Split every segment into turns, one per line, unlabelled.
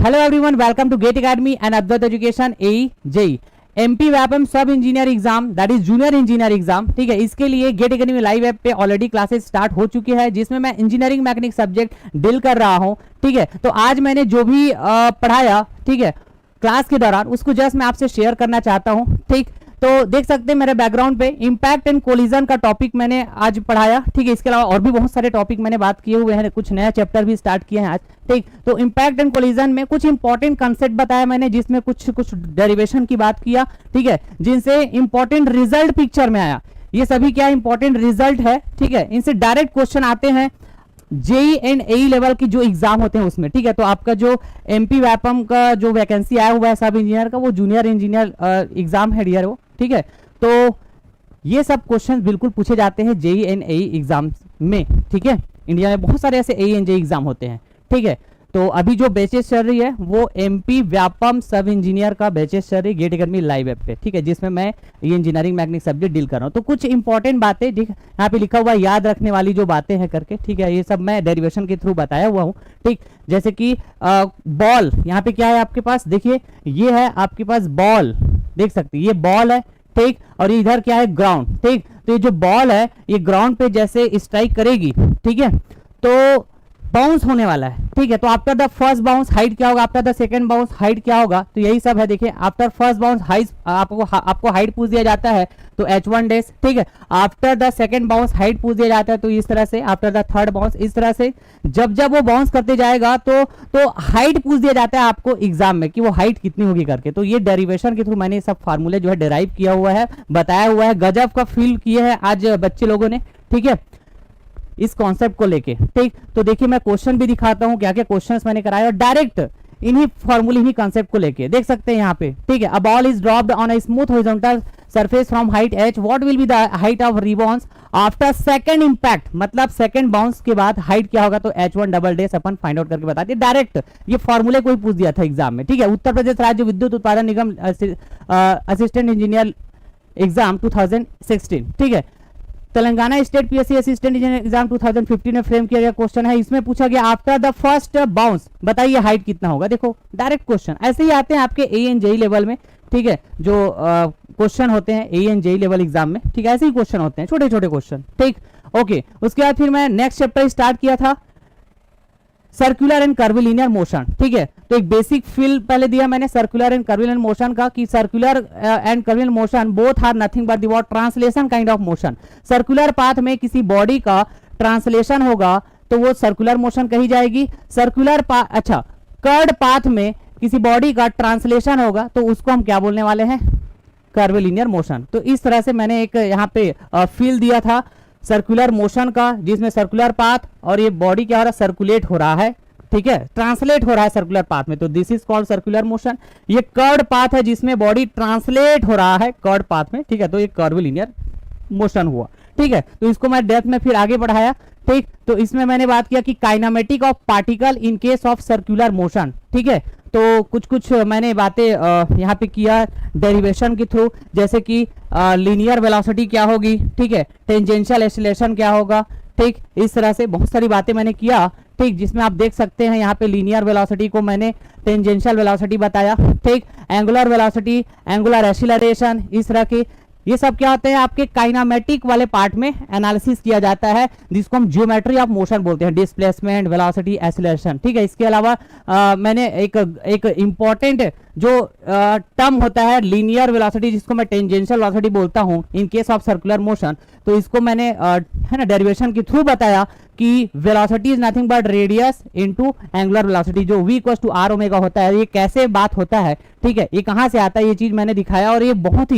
Hello everyone, welcome to GATE Academy and Advait Education A JE MP Vyapam sub engineer exam, that is junior engineer exam. ठीक है, इसके लिए GATE Academy live app पे already classes start हो चुकी है, जिसमें मैं इंजीनियरिंग मैकेनिक सब्जेक्ट डील कर रहा हूं। ठीक है, तो आज मैंने जो भी पढ़ाया, ठीक है, क्लास के दौरान, उसको जस्ट मैं आपसे शेयर करना चाहता हूं। ठीक, तो देख सकते हैं मेरे बैकग्राउंड पे इंपैक्ट एंड कोलिजन का टॉपिक मैंने आज पढ़ाया। ठीक है, इसके अलावा और भी बहुत सारे टॉपिक मैंने बात किए हुए हैं, कुछ नया चैप्टर भी स्टार्ट किए हैं आज। ठीक, तो इंपैक्ट एंड कोलिजन में कुछ इंपॉर्टेंट कंसेप्ट बताया मैंने, जिसमें कुछ डेरिवेशन की बात किया। ठीक है, जिनसे इंपॉर्टेंट रिजल्ट पिक्चर में आया। ये सभी क्या इंपॉर्टेंट रिजल्ट है। ठीक है, इनसे डायरेक्ट क्वेश्चन आते हैं जेई एंड एई लेवल की जो एग्जाम होते हैं उसमें। ठीक है, तो आपका जो एमपी व्यापम का जो वैकेंसी आया हुआ है सब इंजीनियर का, वो जूनियर इंजीनियर एग्जाम है डियर वो। ठीक है, तो ये सब क्वेश्चन बिल्कुल पूछे जाते हैं जेई एंड एई एग्जाम में। ठीक है, इंडिया में बहुत सारे ऐसे एई एंड जेई एग्जाम होते हैं। ठीक है, तो अभी जो बैचेस चल रही है वो एमपी व्यापम सब इंजीनियर का बैचेस चल रही है गेट एकेडमी लाइव ऐप पे। ठीक है, जिसमें मैं ये इंजीनियरिंग मैकेनिक सब्जेक्ट डील कर रहा हूँ। तो कुछ इंपॉर्टेंट बातें, ठीक, यहाँ पे लिखा हुआ है याद रखने वाली जो बातें हैं करके। ठीक है, ये सब मैं डेरिवेशन के थ्रू बताया हुआ हूँ। ठीक, जैसे कि बॉल, यहाँ पे क्या है आपके पास, देखिए ये है आपके पास बॉल, देख सकते हैं ये बॉल है। ठीक, और इधर क्या है ग्राउंड। ठीक, तो ये जो बॉल है ये ग्राउंड पे जैसे स्ट्राइक करेगी, ठीक है, तो बाउंस होने वाला है। ठीक है, तो after the first bounce height क्या होगा, after the second bounce height क्या होगा, तो यही सब है। देखिए आफ्टर फर्स्ट बाउंस हाइट आपको हाइट पूछ दिया जाता है तो h1 डेज। ठीक है, after the second bounce height पूछ दिया जाता है तो इस तरह से, आफ्टर द थर्ड बाउंस इस तरह से। जब वो बाउंस करते जाएगा तो हाइट पूछ दिया जाता है आपको एग्जाम में कि वो हाइट कितनी होगी करके। तो ये डेरिवेशन के थ्रू मैंने सब फार्मूले जो है डेराइव किया हुआ है, बताया हुआ है। गजब का फील किया है आज बच्चे लोगों ने। ठीक है, इस कॉन्सेप्ट को लेके। ठीक, तो देखिए मैं क्वेश्चन भी दिखाता हूं क्या क्या क्वेश्चंस मैंने कराए, और डायरेक्ट इन्हीं फॉर्मूले इन्हीं कॉन्सेप्ट को लेके देख सकते हैं यहाँ पे। ठीक है, a ball is dropped on a smooth horizontal surface from height h, what will be the height of rebounce after second impact, मतलब सेकंड बाउंस के बाद हाइट क्या होगा, तो h1 डबल डेज अपन फाइंड आउट करके बताते हैं। डायरेक्ट ये फॉर्मूले को ही पूछ दिया था एग्जाम में। ठीक है, उत्तर प्रदेश राज्य विद्युत उत्पादन निगम असिस्टेंट इंजीनियर एग्जाम 2016। ठीक है, Telangana state PSC assistant engineer exam 2015 में फ्रेम किया गया क्वेश्चन है। इसमें पूछा गया आफ्टर द फर्स्ट बाउंस बताइए हाइट कितना होगा। देखो डायरेक्ट क्वेश्चन ऐसे ही आते हैं आपके ए एंड जेई लेवल में। ठीक है, जो क्वेश्चन होते हैं A and JE level exam में, ठीक है, ऐसे ही क्वेश्चन होते हैं, छोटे छोटे क्वेश्चन। ठीक, ओके, उसके बाद फिर मैं नेक्स्ट चैप्टर स्टार्ट किया था सर्कुलर एंड कर्विलिनियर मोशन। ठीक है, तो एक बेसिक फील पहले दिया मैंने सर्कुलर एंड कर्विलिनियर मोशन का, कि circular and curvilinear motion both are nothing but the what translation kind of motion. Circular path में किसी बॉडी का ट्रांसलेशन होगा तो वो सर्कुलर मोशन कही जाएगी। सर्कुलर अच्छा, कर्ड पाथ में किसी बॉडी का ट्रांसलेशन होगा तो उसको हम क्या बोलने वाले हैं, कर्विलिनियर मोशन। तो इस तरह से मैंने एक यहाँ पे फील दिया था सर्कुलर मोशन का, जिसमें सर्कुलर पाथ और ये बॉडी क्या हो रहा है, सर्कुलेट हो रहा है। ठीक है, ट्रांसलेट हो रहा है सर्कुलर पाथ में, तो this is called circular motion. ये कर्ड पाथ है जिसमें बॉडी ट्रांसलेट हो रहा है कर्ड पाथ में। ठीक है, तो ये कर्विलिनियर मोशन हुआ। ठीक है, तो इसको मैं डेप्थ में फिर आगे बढ़ाया। ठीक, तो इसमें मैंने बात किया कि kinematic of particle in case of circular motion. ठीक है, तो कुछ मैंने बातें यहाँ पे किया डेरिवेशन के थ्रू, जैसे कि लीनियर वेलोसिटी क्या होगी, ठीक है, टेंजेंशियल एक्सीलरेशन क्या होगा। ठीक, इस तरह से बहुत सारी बातें मैंने किया। ठीक, जिसमें आप देख सकते हैं यहाँ पे लीनियर वेलोसिटी को मैंने टेंजेंशियल वेलोसिटी बताया। ठीक, एंगुलर वेलोसिटी, एंगुलर एक्सीलरेशन, इस तरह के ये सब क्या होते हैं आपके काइनेमेटिक वाले पार्ट में एनालिसिस किया जाता है, जिसको हम ज्योमेट्री ऑफ मोशन बोलते हैं, डिस्प्लेसमेंट, वेलोसिटी, एक्सीलरेशन। ठीक है, इसके अलावा मैंने एक इंपॉर्टेंट जो टर्म होता है लीनियर वेलोसिटी, जिसको मैं टेंजेंशियल वेलोसिटी बोलता हूं in case of circular motion, तो इसको मैंने है ना डेरिवेशन के थ्रू बताया कि velocity is nothing but radius into angular velocity, जो v equals to r omega होता है। ये कैसे बात होता है, ठीक है, ये कहां से आता है, ये चीज मैंने दिखाया, और ये बहुत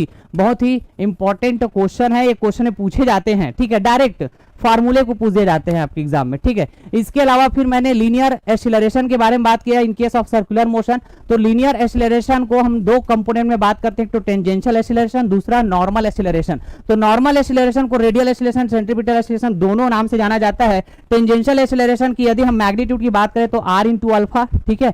ही इंपॉर्टेंट क्वेश्चन है। ये क्वेश्चन पूछे जाते हैं। ठीक है, डायरेक्ट फार्मूले को पूछे जाते हैं आपके एग्जाम में। ठीक है, इसके अलावा फिर मैंने लीनियर एक्सीलरेशन के बारे में बात किया in case of circular motion. तो लीनियर एक्सीलरेशन को हम दो कंपोनेंट में बात करते हैं, तो टेंजेंशियल एक्सीलरेशन, दूसरा नॉर्मल एक्सीलरेशन। तो नॉर्मल एक्सीलरेशन को रेडियल एक्सीलरेशन, सेंट्रीपिटल एक्सीलरेशन दोनों नाम से जाना जाता है। टेंजेंशियल एक्सीलरेशन की यदि हम मैग्नीट्यूड की बात करें तो r इंटू अल्फा। ठीक है,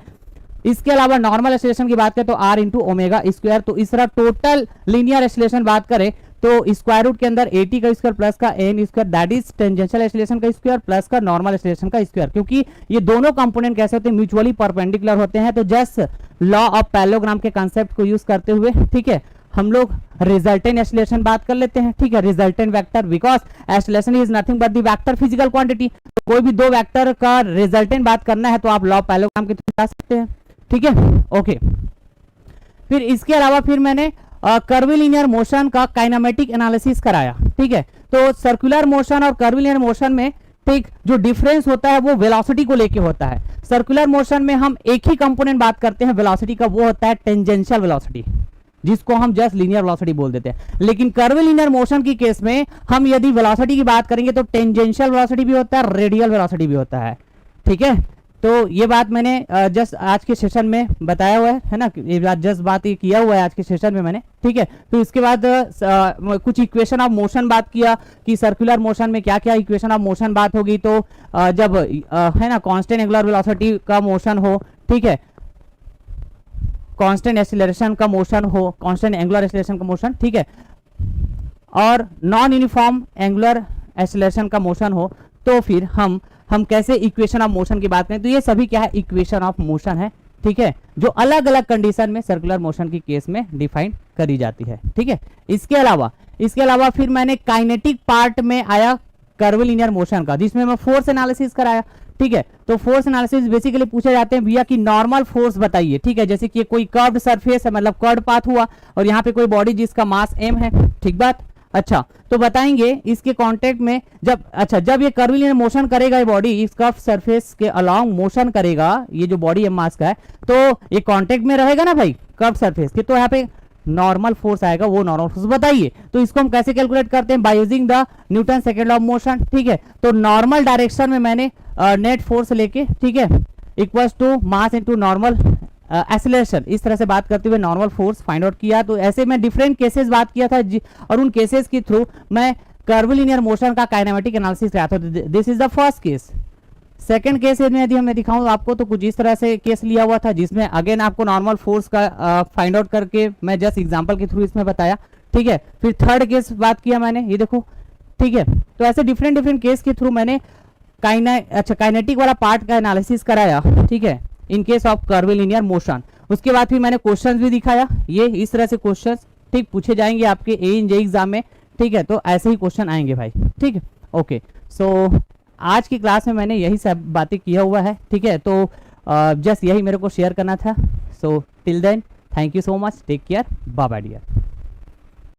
इसके अलावा नॉर्मल एक्सीलरेशन की बात करें तो r इंटू ओमेगा स्क्वायर। तो इस तरह टोटल लीनियर एक्सीलरेशन बात करें तो स्क्वायर रूट के अंदर 80 का स्क्वायर प्लस का n square that is tangential acceleration का स्क्वायर प्लस का नॉर्मल एक्सीलरेशन का स्क्वायर, क्योंकि ये दोनों कंपोनेंट कैसे होते हैं, म्यूचुअली परपेंडिकुलर होते हैं। तो जस्ट लॉ ऑफ पैरेललोग्राम के कंसेप्ट को यूज करते हुए, ठीक है, हम लोग रिजल्टेंट एक्सीलरेशन बात कर लेते हैं, ठीक है, resultant vector, because acceleration is nothing but the vector physical quantity. कोई भी दो वेक्टर का रिजल्टेंट बात करना है तो आप लॉ ऑफ पैरेललोग्राम के थ्रू जा सकते हैं, ठीक है, ओके। फिर इसके अलावा फिर मैंने कर्विलिनियर मोशन का काइनेमेटिक एनालिसिस कराया, ठीक है। तो सर्कुलर मोशन और कर्विलिनियर मोशन में, ठीक, जो डिफरेंस होता है वो वेलोसिटी को लेके होता है। सर्कुलर मोशन में हम एक ही कंपोनेंट बात करते हैं वेलोसिटी का, वो होता है टेंजेंशियल वेलोसिटी, जिसको हम जस्ट लीनियर वेलोसिटी बोल देते हैं। लेकिन कर्विलिनियर मोशन की केस में हम यदि वेलोसिटी की बात करेंगे तो टेंजेंशियल वेलोसिटी भी होता है, रेडियल वेलोसिटी भी होता है, ठीक है। तो ये बात मैंने जस्ट आज के सेशन में बताया हुआ है ना, ये बात जस्ट बात ये किया हुआ है आज के सेशन में मैंने, ठीक है। तो इसके बाद कुछ इक्वेशन ऑफ मोशन बात किया कि सर्कुलर मोशन में क्या क्या इक्वेशन ऑफ मोशन बात होगी। तो जब है ना कांस्टेंट एंगुलर वेलोसिटी का मोशन हो, ठीक है, कांस्टेंट एक्सीलरेशन का मोशन हो, कांस्टेंट एंगुलर एक्सीलरेशन का मोशन, ठीक है, और नॉन यूनिफॉर्म एंगुलर एक्सीलरेशन का मोशन हो, तो फिर हम कैसे इक्वेशन ऑफ मोशन की बात करें। तो ये सभी क्या है, इक्वेशन ऑफ मोशन है, ठीक है, जो अलग अलग कंडीशन में सर्कुलर मोशन की केस में डिफाइन करी जाती है, ठीक है। इसके अलावा फिर मैंने काइनेटिक पार्ट में आया कर्विलिनियर मोशन का, जिसमें मैं फोर्स एनालिसिस कराया, ठीक है। तो फोर्स एनालिसिस बेसिकली पूछे जाते हैं भैया कि नॉर्मल फोर्स बताइए, ठीक है, जैसे कि कोई कर्व्ड सरफेस है, मतलब कर्व्ड पाथ हुआ और यहाँ पे कोई बॉडी जिसका मास m है, ठीक बात, अच्छा, तो बताएंगे इसके कांटेक्ट में जब ये कर्विलिनियर मोशन करेगा, ये बॉडी इस कर्व सरफेस के अलोंग मोशन करेगा, ये जो बॉडी m मास का है, तो ये कांटेक्ट में रहेगा ना भाई कर्व सरफेस के, तो यहाँ पे नॉर्मल फोर्स आएगा, वो नॉर्मल फोर्स बताइए। तो इसको हम कैसे कैलकुलेट करते हैं, by using the Newton second law of motion, ठीक है। तो नॉर्मल डायरेक्शन में मैंने नेट फोर्स लेके, ठीक है, equals to mass into normal acceleration, इस तरह से बात करते हुए नॉर्मल फोर्स फाइंड आउट किया। तो ऐसे मैं डिफरेंट केसेस बात किया था और उन केसेस के थ्रू मैं कर्विलिनियर मोशन का काइनेमेटिक एनालिसिस किया था। This is the first case. Second case में यदि मैं दिखाऊं आपको तो कुछ इस तरह से केस लिया हुआ था, जिसमें अगेन आपको नॉर्मल फोर्स का फाइंड आउट करके मैं जस्ट एग्जांपल के थ्रू इसमें बताया, ठीक है। फिर थर्ड केस बात किया मैंने, ये देखो, ठीक है। तो ऐसे डिफरेंट केस के थ्रू मैंने काइनेटिक वाला पार्ट का एनालिसिस कराया, ठीक है, in case of curvilinear motion. उसके बाद फिर मैंने क्वेश्चंस भी दिखाया, ये इस तरह से क्वेश्चंस, ठीक, पूछे जाएंगे आपके ANJ एग्जाम में, ठीक है। तो ऐसे ही क्वेश्चन आएंगे भाई, ठीक है, ओके। सो आज की क्लास में मैंने यही सब बातें किया हुआ है, ठीक है। तो जस्ट यही मेरे को शेयर करना था। So till then, thank you so much, take care, bye bye dear.